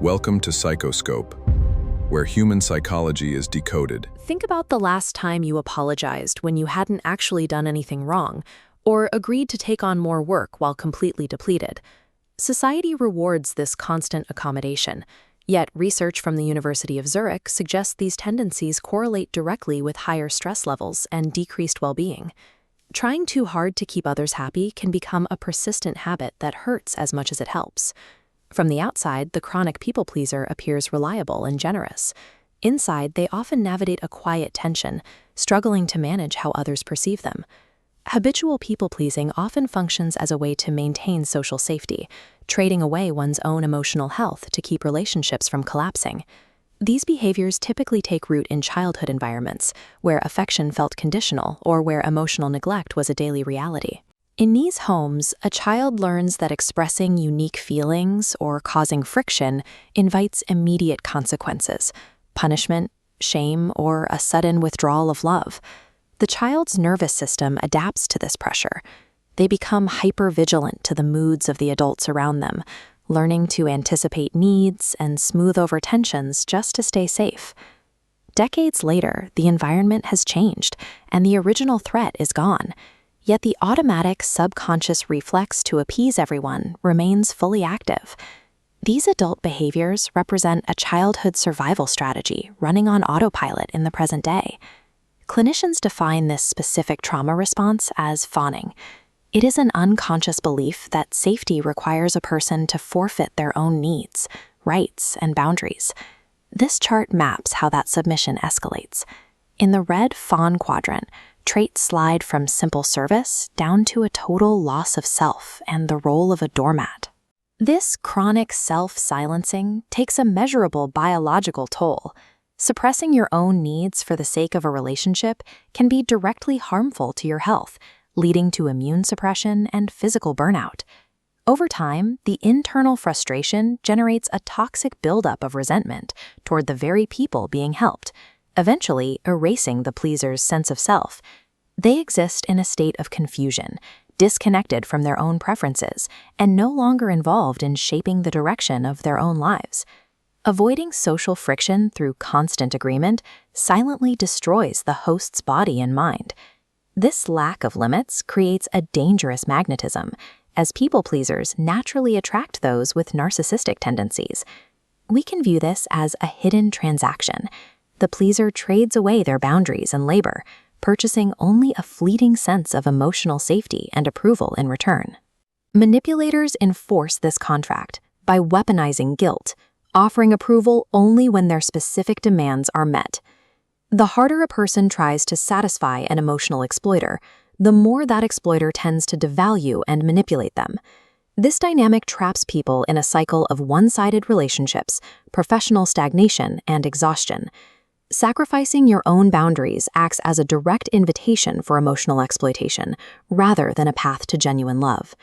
Welcome to Psychoscope, where human psychology is decoded. Think about the last time you apologized when you hadn't actually done anything wrong, or agreed to take on more work while completely depleted. Society rewards this constant accommodation, yet research from the University of Zurich suggests these tendencies correlate directly with higher stress levels and decreased well-being. Trying too hard to keep others happy can become a persistent habit that hurts as much as it helps. From the outside, the chronic people-pleaser appears reliable and generous. Inside, they often navigate a quiet tension, struggling to manage how others perceive them. Habitual people-pleasing often functions as a way to maintain social safety, trading away one's own emotional health to keep relationships from collapsing. These behaviors typically take root in childhood environments, where affection felt conditional or where emotional neglect was a daily reality. In these homes, a child learns that expressing unique feelings or causing friction invites immediate consequences, punishment, shame, or a sudden withdrawal of love. The child's nervous system adapts to this pressure. They become hypervigilant to the moods of the adults around them, learning to anticipate needs and smooth over tensions just to stay safe. Decades later, the environment has changed, and the original threat is gone. Yet the automatic subconscious reflex to appease everyone remains fully active. These adult behaviors represent a childhood survival strategy running on autopilot in the present day. Clinicians define this specific trauma response as fawning. It is an unconscious belief that safety requires a person to forfeit their own needs, rights, and boundaries. This chart maps how that submission escalates. In the red fawn quadrant, traits slide from simple service down to a total loss of self and the role of a doormat. This chronic self-silencing takes a measurable biological toll. Suppressing your own needs for the sake of a relationship can be directly harmful to your health, leading to immune suppression and physical burnout. Over time, the internal frustration generates a toxic buildup of resentment toward the very people being helped, eventually erasing the pleaser's sense of self. They exist in a state of confusion, disconnected from their own preferences, and no longer involved in shaping the direction of their own lives. Avoiding social friction through constant agreement silently destroys the host's body and mind. This lack of limits creates a dangerous magnetism, as people-pleasers naturally attract those with narcissistic tendencies. We can view this as a hidden transaction. The pleaser trades away their boundaries and labor, purchasing only a fleeting sense of emotional safety and approval in return. Manipulators enforce this contract by weaponizing guilt, offering approval only when their specific demands are met. The harder a person tries to satisfy an emotional exploiter, the more that exploiter tends to devalue and manipulate them. This dynamic traps people in a cycle of one-sided relationships, professional stagnation, and exhaustion. Sacrificing your own boundaries acts as a direct invitation for emotional exploitation, rather than a path to genuine love.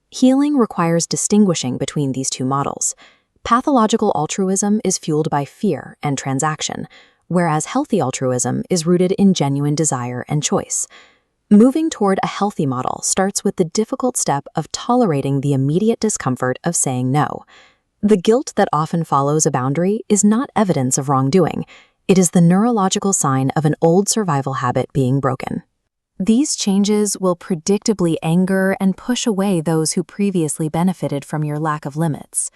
Healing requires distinguishing between these two models. Pathological altruism is fueled by fear and transaction, whereas healthy altruism is rooted in genuine desire and choice. Moving toward a healthy model starts with the difficult step of tolerating the immediate discomfort of saying no. The guilt that often follows a boundary is not evidence of wrongdoing. It is the neurological sign of an old survival habit being broken. These changes will predictably anger and push away those who previously benefited from your lack of limits.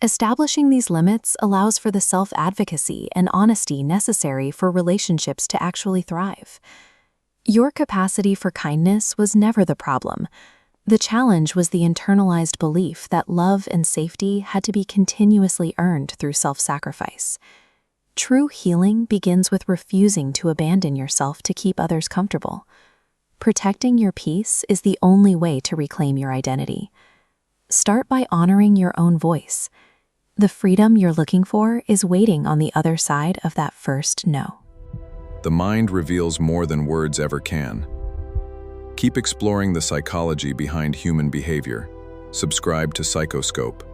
Establishing these limits allows for the self-advocacy and honesty necessary for relationships to actually thrive. Your capacity for kindness was never the problem. The challenge was the internalized belief that love and safety had to be continuously earned through self-sacrifice. True healing begins with refusing to abandon yourself to keep others comfortable. Protecting your peace is the only way to reclaim your identity. Start by honoring your own voice. The freedom you're looking for is waiting on the other side of that first no. The mind reveals more than words ever can. Keep exploring the psychology behind human behavior. Subscribe to Psychoscope.